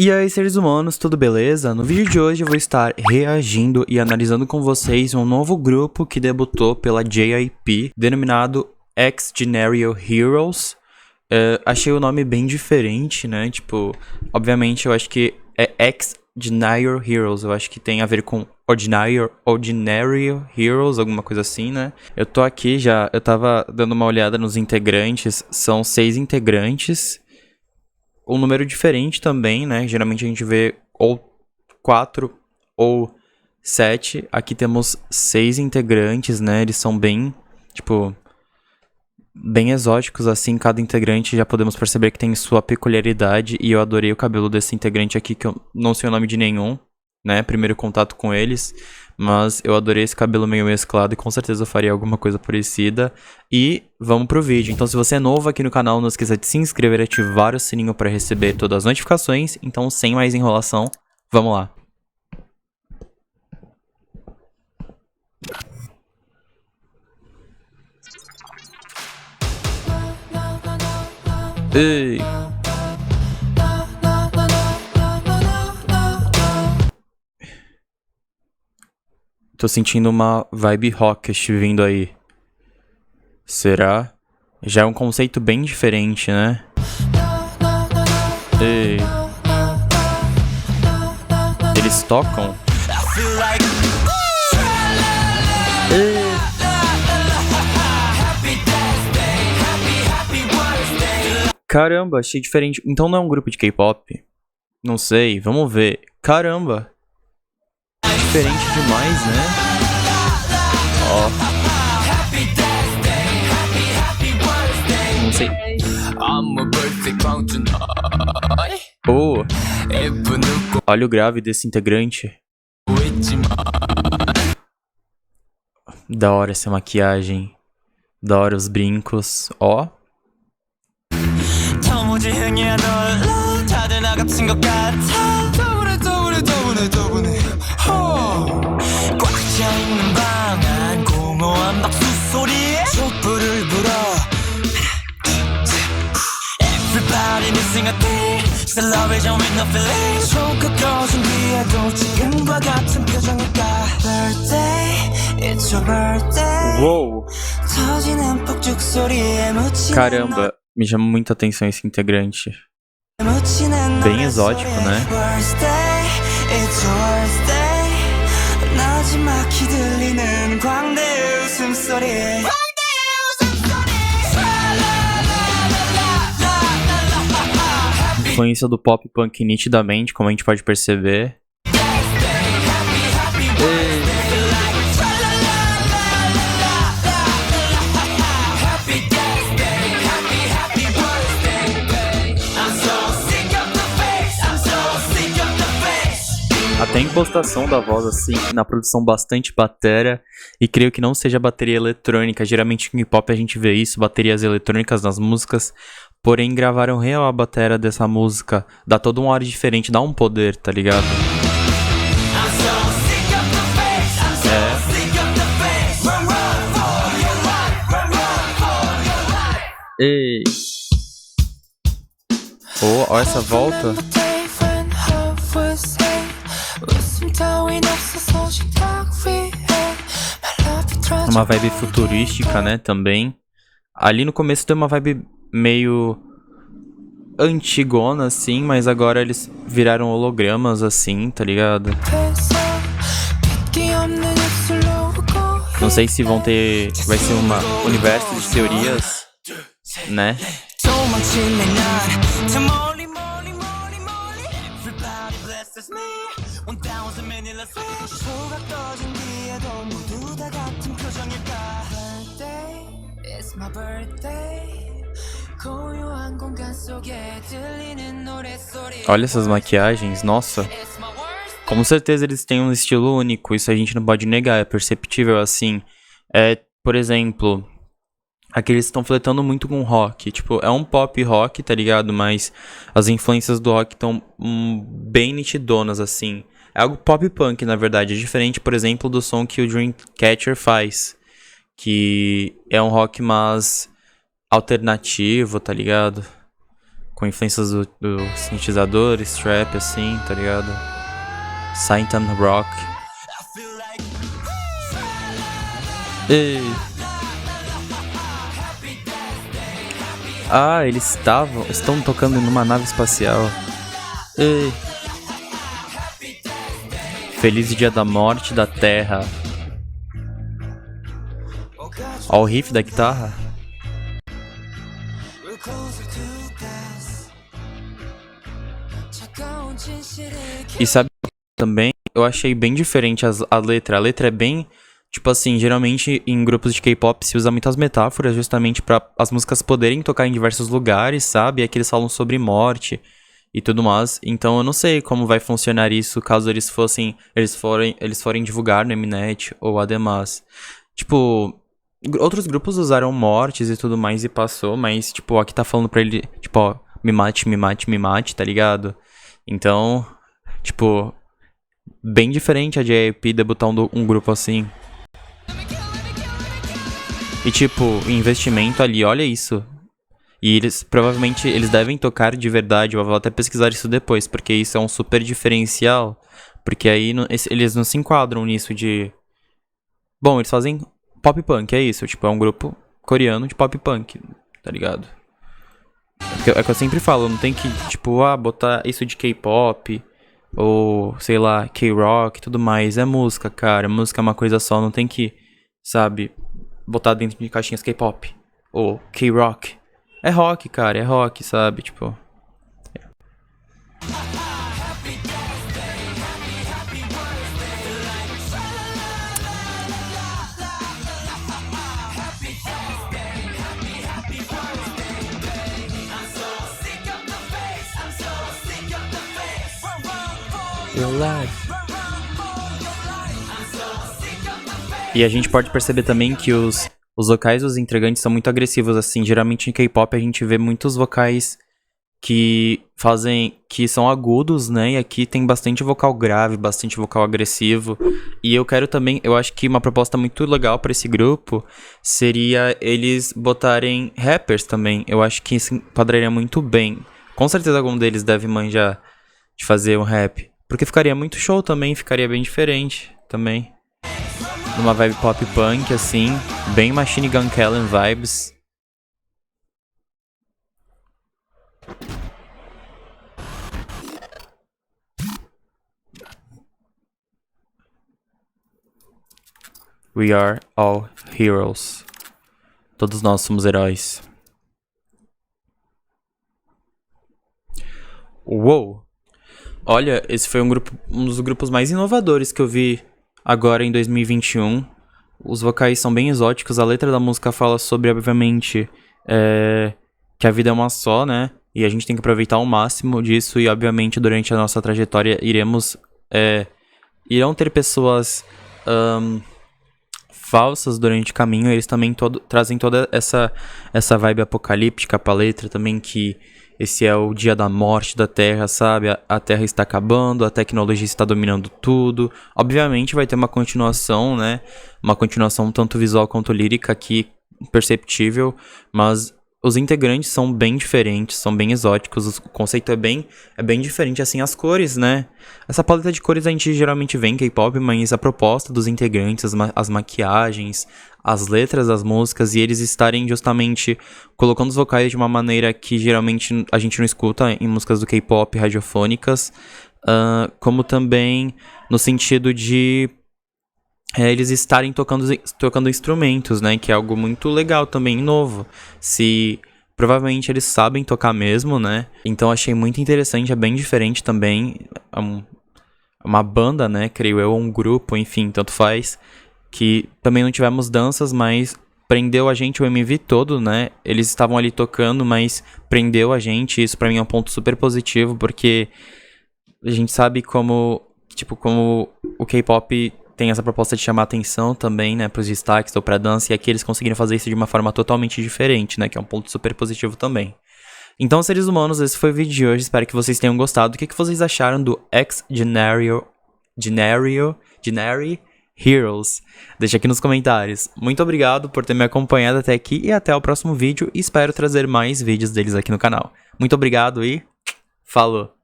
E aí, seres humanos, tudo beleza? No vídeo de hoje eu vou estar reagindo e analisando com vocês um novo grupo que debutou pela JYP, denominado X-General Heroes. Achei o nome bem diferente, né? Tipo, obviamente eu acho que é X-General Heroes, eu acho que tem a ver com Ordinary Heroes, alguma coisa assim, né? Eu tô aqui já, eu tava dando uma olhada nos integrantes, são 6 integrantes. Um número diferente também, né? Geralmente a gente vê ou 4 ou 7. Aqui temos 6 integrantes, né? Eles são bem, tipo, bem exóticos, assim. Cada integrante já podemos perceber que tem sua peculiaridade. E eu adorei o cabelo desse integrante aqui, que eu não sei o nome de nenhum, né? Primeiro contato com eles. Mas eu adorei esse cabelo meio mesclado e com certeza eu faria alguma coisa parecida. E vamos pro vídeo. Então se você é novo aqui no canal, não esqueça de se inscrever e ativar o sininho para receber todas as notificações. Então sem mais enrolação, vamos lá. Ei! Tô sentindo uma vibe rockish vindo aí. Será? Já é um conceito bem diferente, né? Ei. Eles tocam? Ei. Caramba, achei diferente. Então não é um grupo de K-pop? Não sei, vamos ver. Caramba! Diferente demais, né? Ó. Não sei. Oh. Olha o grave desse integrante. Da hora essa maquiagem. Da hora os brincos. Ó. Uou! Caramba, me chama muita atenção esse integrante. Bem exótico, né? Influência do pop punk nitidamente, como a gente pode perceber. Até a impostação da voz, assim, na produção bastante batera. E creio que não seja bateria eletrônica. Geralmente em hip-hop a gente vê isso, baterias eletrônicas nas músicas. Porém, gravaram real a batera dessa música. Dá todo um ar diferente, dá um poder, tá ligado? Ei! Oh, ó essa volta. Uma vibe futurística, né, também. Ali no começo tem uma vibe meio antigona, assim, mas agora eles viraram hologramas, assim, tá ligado? Não sei se vão ter... vai ser um universo de teorias, né? Olha essas maquiagens, nossa. Com certeza eles têm um estilo único, isso a gente não pode negar, é perceptível assim. Por exemplo, aqui eles estão flertando muito com rock, tipo, é um pop rock, tá ligado? Mas as influências do rock estão bem nitidonas, assim. É algo pop punk, na verdade, é diferente, por exemplo, do som que o Dreamcatcher faz, que é um rock mais alternativo, tá ligado? com influências do sintetizador, trap, assim, tá ligado? Southern Rock. Ei. Ah, eles estão tocando numa nave espacial. Ei. Feliz Dia da Morte da Terra. Ó o riff da guitarra. E sabe também, eu achei bem diferente a letra. A letra é bem, tipo assim, geralmente em grupos de K-pop se usa muitas metáforas justamente pra as músicas poderem tocar em diversos lugares, sabe? E aqui eles falam sobre morte e tudo mais. Então eu não sei como vai funcionar isso caso eles forem divulgar no Mnet ou ademais. Tipo, outros grupos usaram mortes e tudo mais e passou, mas tipo, aqui tá falando pra ele, tipo, ó, me mate, me mate, me mate, tá ligado? Então, tipo, bem diferente a JYP debutar um grupo assim. E tipo, o investimento ali, olha isso. E eles, provavelmente, eles devem tocar de verdade. Eu vou até pesquisar isso depois, porque isso é um super diferencial. Porque aí eles não se enquadram nisso de... Bom, eles fazem pop punk, é isso. Tipo, é um grupo coreano de pop punk, tá ligado? É que eu sempre falo, não tem que, tipo, botar isso de K-pop... Ou, sei lá, K-rock e tudo mais. É música, cara. Música é uma coisa só. Não tem que, sabe, botar dentro de caixinhas K-pop. Ou K-rock. É rock, cara. É rock, sabe? Tipo... Your life. E a gente pode perceber também que os vocais dos integrantes são muito agressivos, assim. Geralmente em K-pop a gente vê muitos vocais que são agudos, né? E aqui tem bastante vocal grave, bastante vocal agressivo. E eu quero também, eu acho que uma proposta muito legal pra esse grupo seria eles botarem rappers também. Eu acho que isso enquadraria muito bem. Com certeza algum deles deve manjar de fazer um rap. Porque ficaria muito show também, ficaria bem diferente também. Numa vibe pop punk, assim, bem Machine Gun Kelly vibes. We are all heroes. Todos nós somos heróis. Uou! Olha, esse foi um dos grupos mais inovadores que eu vi agora em 2021. Os vocais são bem exóticos. A letra da música fala sobre, obviamente, que a vida é uma só, né? E a gente tem que aproveitar ao máximo disso. E, obviamente, durante a nossa trajetória irão ter pessoas falsas durante o caminho. Eles também trazem toda essa vibe apocalíptica pra letra também, que esse é o dia da morte da Terra, sabe? A Terra está acabando, a tecnologia está dominando tudo. Obviamente vai ter uma continuação, né? Uma continuação tanto visual quanto lírica aqui, perceptível. Mas os integrantes são bem diferentes, são bem exóticos. O conceito é bem diferente, assim, as cores, né? Essa paleta de cores a gente geralmente vê em K-pop, mas a proposta dos integrantes, as maquiagens, as letras das músicas e eles estarem justamente colocando os vocais de uma maneira que geralmente a gente não escuta em músicas do K-pop radiofônicas, como também no sentido de eles estarem tocando instrumentos, né, que é algo muito legal também, novo. Provavelmente eles sabem tocar mesmo, né, então achei muito interessante, é bem diferente também, uma banda, né, creio eu, um grupo, enfim, tanto faz, que também não tivemos danças, mas prendeu a gente o MV todo, né? Eles estavam ali tocando, mas prendeu a gente. Isso pra mim é um ponto super positivo, porque a gente sabe como o K-pop tem essa proposta de chamar atenção também, né, pros destaques ou pra dança, e aqui eles conseguiram fazer isso de uma forma totalmente diferente, né, que é um ponto super positivo também. Então, seres humanos, esse foi o vídeo de hoje, espero que vocês tenham gostado. O que vocês acharam do X Genary Heroes? Deixa aqui nos comentários. Muito obrigado por ter me acompanhado até aqui e até o próximo vídeo. Espero trazer mais vídeos deles aqui no canal. Muito obrigado e falou!